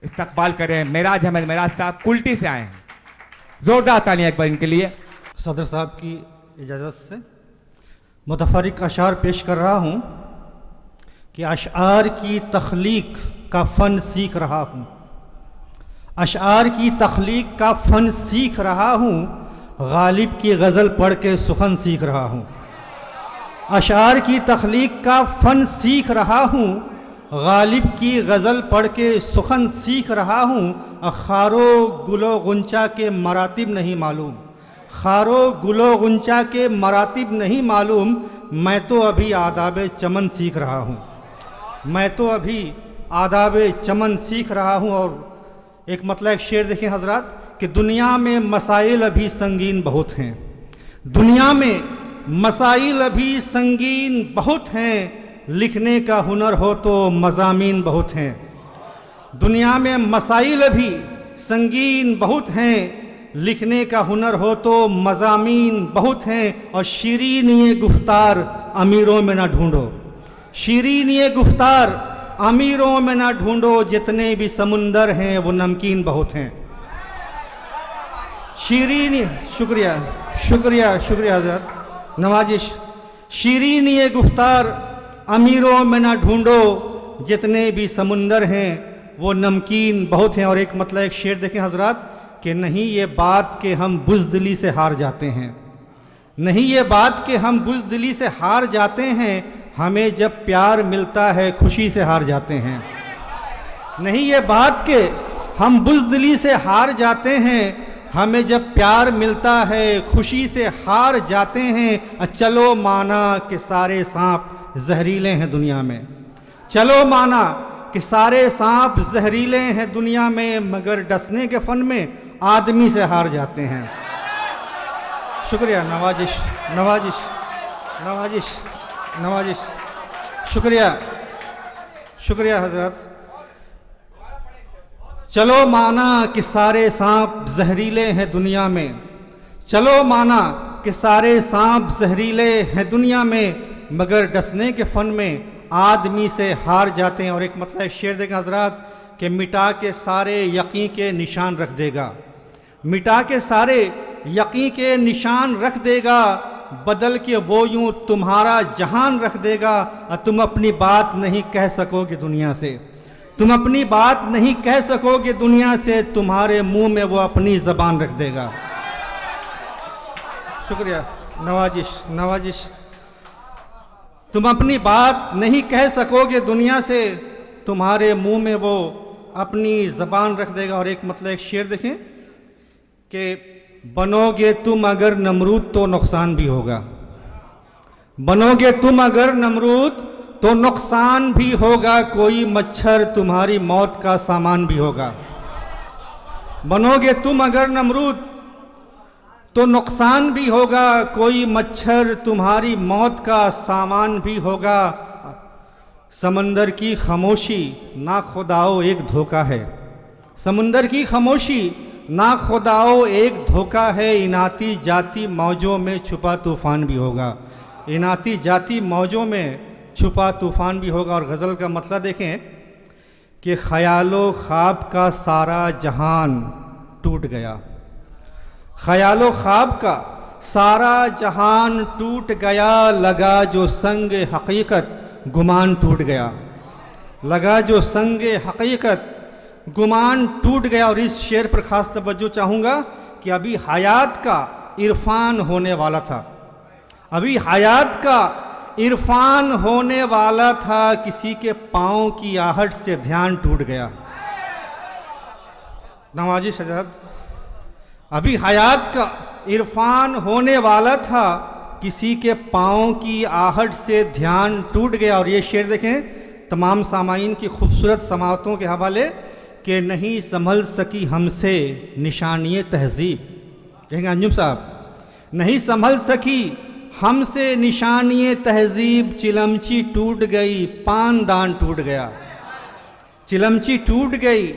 इस्तकबाल करें मेराज अहमद मेराज साहब कुल्टी से आए हैं। जोरदार तालियां एक बार इनके लिए। सदर साहब की इजाज़त से मुतफरिक अशार पेश कर रहा हूँ कि अशार की तख्लीक का फ़न सीख रहा हूँ, अशार की तख्लीक का फ़न सीख रहा हूँ, गालिब की गज़ल पढ़ के सुखन सीख रहा हूँ। अशार की तख्लीक का फ़न सीख रहा हूँ, गालिब की गज़ल पढ़ के सुखन सीख रहा हूँ। खारो गुलो गुंचा के मरातिब नहीं मालूम, खारो गुलो गुंचा के मरातिब नहीं मालूम। मैं तो अभी आदाब चमन सीख रहा हूँ, मैं तो अभी आदाब चमन सीख रहा हूँ। और एक मतलब एक शेर देखें हजरात कि दुनिया में मसाइल अभी संगीन बहुत हैं, दुनिया में मसाइल अभी संगीन बहुत हैं, लिखने का हुनर हो तो मज़ामीन बहुत हैं। दुनिया में मसाइल अभी संगीन बहुत हैं, लिखने का हुनर हो तो मज़ामीन बहुत हैं। और शीरीन ये गुफ्तार अमीरों में ना ढूंढो, शीरीन ये गुफ्तार अमीरों में ना ढूंढो, जितने भी समुंदर हैं वो नमकीन बहुत हैं। शीरीन, शुक्रिया शुक्रिया शुक्रिया हज़रत, नवाजिश। शीरीन ये गुफ्तार अमीरों में ना ढूंढो, जितने भी समुंदर हैं वो नमकीन बहुत हैं। और एक मतलब एक शेर देखें हजरात कि नहीं ये बात कि हम बुज़दिली से हार जाते हैं, नहीं ये बात कि हम बुज़दिली से हार जाते हैं, हमें जब प्यार मिलता है खुशी से हार जाते हैं। नहीं ये बात कि हम बुज़दिली से हार जाते हैं, हमें जब प्यार मिलता है खुशी से हार जाते हैं। चलो माना कि सारे सांप जहरीले हैं दुनिया में, चलो माना कि सारे सांप जहरीले हैं दुनिया में, मगर डसने के फन में आदमी से हार जाते हैं। शुक्रिया, नवाजिश नवाजिश नवाजिश नवाजिश, शुक्रिया शुक्रिया हजरत। चलो माना कि सारे सांप जहरीले हैं दुनिया में, चलो माना कि सारे सांप जहरीले हैं दुनिया में, मगर डसने के फ़न में आदमी से हार जाते हैं। और एक मतलब शेर देगा हजरात कि मिटा के सारे यकीन के निशान रख देगा, मिटा के सारे यकीन के निशान रख देगा, बदल के वो यूं तुम्हारा जहान रख देगा। और तुम अपनी बात नहीं कह सकोगे दुनिया से, तुम अपनी बात नहीं कह सकोगे दुनिया से, तुम्हारे मुंह में वो अपनी ज़बान रख देगा। शुक्रिया, नवाजिश नवाजिश। तुम अपनी बात नहीं कह सकोगे दुनिया से, तुम्हारे मुंह में वो अपनी ज़बान रख देगा। और एक मतलब एक शेर देखें कि बनोगे तुम अगर नमरूद तो नुकसान भी होगा, बनोगे तुम अगर नमरूद तो नुकसान भी होगा, कोई मच्छर तुम्हारी मौत का सामान भी होगा। बनोगे तुम अगर नमरूद तो नुकसान भी होगा, कोई मच्छर तुम्हारी मौत का सामान भी होगा। समंदर की खामोशी ना खुदाओ एक धोखा है, समंदर की खामोशी ना खुदाओ एक धोखा है, इनाती जाती मौजों में छुपा तूफ़ान भी होगा, इनाती जाती मौजों में छुपा तूफ़ान भी होगा। और गज़ल का मतलब देखें कि ख़यालो ख्वाब का सारा जहान टूट गया, ख़यालो ख्वाब का सारा जहान टूट गया, लगा जो संग हकीकत गुमान टूट गया, लगा जो संग हकीकत गुमान टूट गया। और इस शेर पर ख़ास तवज्जो चाहूँगा कि अभी हयात का इरफान होने वाला था, अभी हयात का इरफान होने वाला था, किसी के पाँव की आहट से ध्यान टूट गया। नवाजी शजाद, अभी हयात का इरफान होने वाला था, किसी के पाँव की आहट से ध्यान टूट गया। और ये शेर देखें तमाम सामाईन की खूबसूरत समाअतों के हवाले कि नहीं संभल सकी हमसे निशानिये तहज़ीब। कहेंगे अंजुम साहब, नहीं संभल सकी हमसे निशानिये तहज़ीब, चिलमची टूट गई पानदान टूट गया, चिलमची टूट गई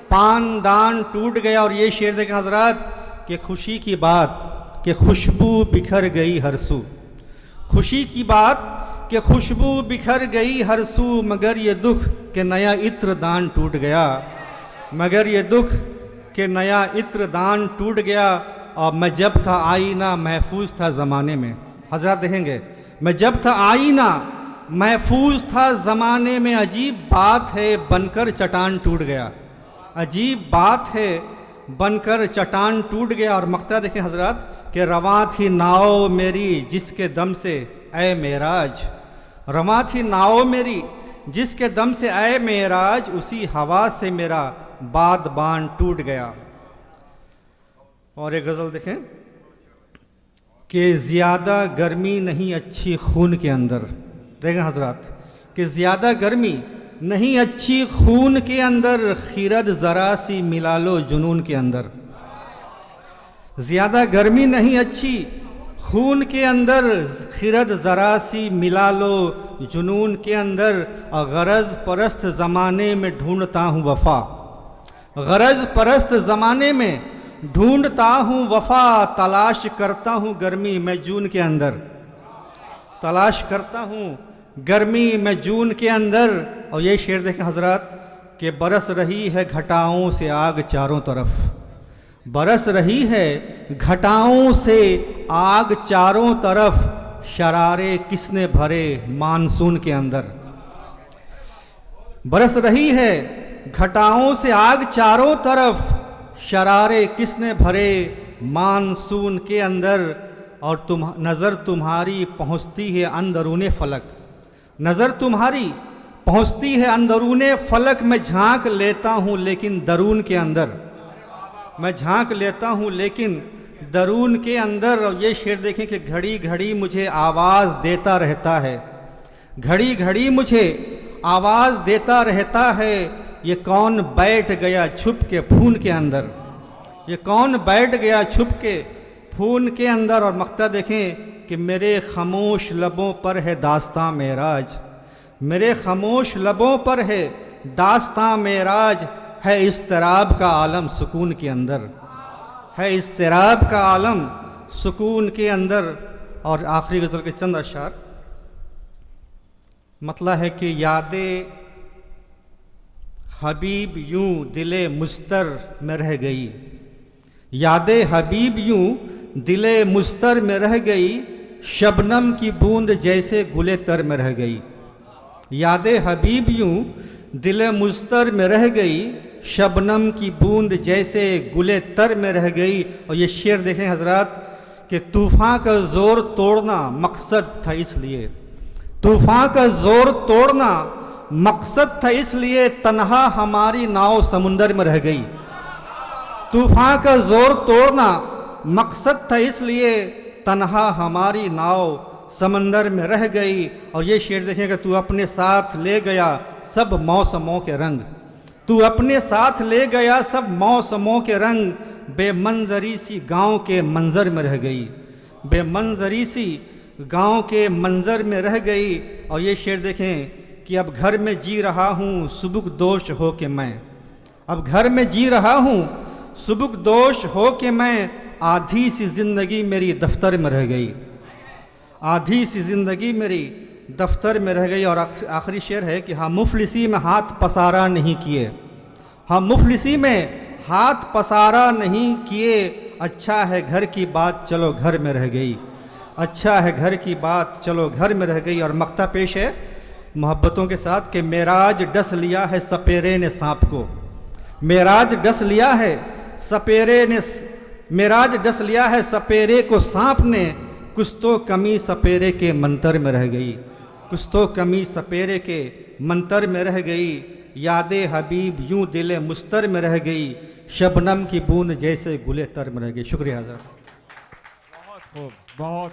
पानदान टूट गया। और ये शेर देखें हजरात कि खुशी की बात कि खुशबू बिखर गई हर सू, खुशी की बात कि खुशबू बिखर गई हर सू, मगर ये दुख कि नया इत्र दान टूट गया, मगर ये दुख कि नया इत्र दान टूट गया और मैं जब था आईना महफूज था ज़माने में। हज़रत देखेंगे, मैं जब था आईना महफूज था ज़माने में, अजीब बात है बनकर चट्टान टूट गया। अजीब बात है बनकर चट्टान टूट गया। और मक्ता देखें हज़रत कि रवां थी नाव मेरी जिसके दम से ऐ मेराज, रवां थी नाव मेरी जिसके दम से ऐ मेराज, उसी हवा से मेरा बादबान टूट गया। और एक गज़ल देखें कि ज़्यादा गर्मी नहीं अच्छी खून के अंदर। देखें हज़रत कि ज़्यादा गर्मी नहीं अच्छी खून के अंदर, खिरद ज़रा सी मिला लो जुनून के अंदर। ज़्यादा गर्मी नहीं अच्छी खून के अंदर, खिरद ज़रा सी मिला लो जुनून के अंदर। और गरज परस्त ज़माने में ढूंढता हूँ वफ़ा, गरज परस्त ज़माने में ढूंढता हूँ वफ़ा। तलाश करता हूँ गर्मी मैं जून के अंदर, तलाश करता हूँ गर्मी मैं जून के अंदर। और ये शेर देखें हज़रत कि बरस रही है घटाओं से आग चारों तरफ, बरस रही है घटाओं से आग चारों तरफ। शरारे किसने भरे मानसून के अंदर, बरस रही है घटाओं से आग चारों तरफ। शरारे किसने भरे मानसून के अंदर। और नज़र तुम्हारी पहुँचती है अंदरूने फलक, नज़र तुम्हारी पहुँचती है अंदरूने फलक। मैं झांक लेता हूँ लेकिन दरून के अंदर, मैं झांक लेता हूँ लेकिन दरून के अंदर। और ये शेर देखें कि घड़ी घड़ी मुझे आवाज़ देता रहता है, घड़ी घड़ी मुझे आवाज़ देता रहता है। ये कौन बैठ गया छुप के खून के अंदर, ये कौन बैठ गया छुप के खून के अंदर। और मक्ता देखें कि मेरे खामोश लबों पर है दास्तां मेराज, मेरे खामोश लबों पर है दास्तां मेराज। है इज़्तिराब का आलम सुकून के अंदर, है इज़्तिराब का आलम सुकून के अंदर। और आखिरी गज़ल के चंद अशार मतलब है कि यादें हबीब यूं दिले मुस्तर में रह गई, यादें हबीब यूं दिले मुस्तर में रह गई। शबनम की बूंद जैसे गुले तर में रह गई, यादें हबीब यूं दिले मुस्तर में रह गई। शबनम की बूंद जैसे गुले तर में रह गई। और ये शेर देखें हज़रत कि तूफ़ान का ज़ोर तोड़ना मकसद था इसलिए, तूफ़ान का ज़ोर तोड़ना मकसद था इसलिए। तन्हा हमारी नाव समुंदर में रह गई, तूफ़ान का ज़ोर तोड़ना मकसद था इसलिए। तन्हा हमारी नाव समंदर में रह गई। और ये शेर देखें कि तू अपने साथ ले गया सब मौसमों के रंग, तू अपने साथ ले गया सब मौसमों के रंग। बेमंजरी सी गांव के मंजर में रह गई, बेमंजरी सी गांव के मंजर में रह गई। और ये शेर देखें कि अब घर में जी रहा हूँ सुबुक दोष हो के मैं, अब घर में जी रहा हूँ सुबुक दोष हो के मैं। आधी सी ज़िंदगी मेरी दफ्तर में रह गई, आधी सी ज़िंदगी मेरी दफ्तर में रह गई। और आखिरी शेर है कि हाँ मुफलिसी में हाथ पसारा नहीं किए, हाँ मुफलिसी में हाथ पसारा नहीं किए। अच्छा है घर की बात चलो घर में रह गई, अच्छा है घर की बात चलो घर में रह गई। और मक्ता पेश है मोहब्बतों के साथ कि मेराज डस लिया है सपेरे ने सांप को, मेराज डस लिया है सपेरे ने, मेराज डस लिया है सपेरे को सांप ने। कुछ तो कमी सपेरे के मंतर में रह गई, कुछ तो कमी सपेरे के मंतर में रह गई। यादें हबीब यूं दिले मुस्तर में रह गई। शबनम की बूंद जैसे गुले तर में रह गई। शुक्रिया हज़रत। बहुत खूब, बहुत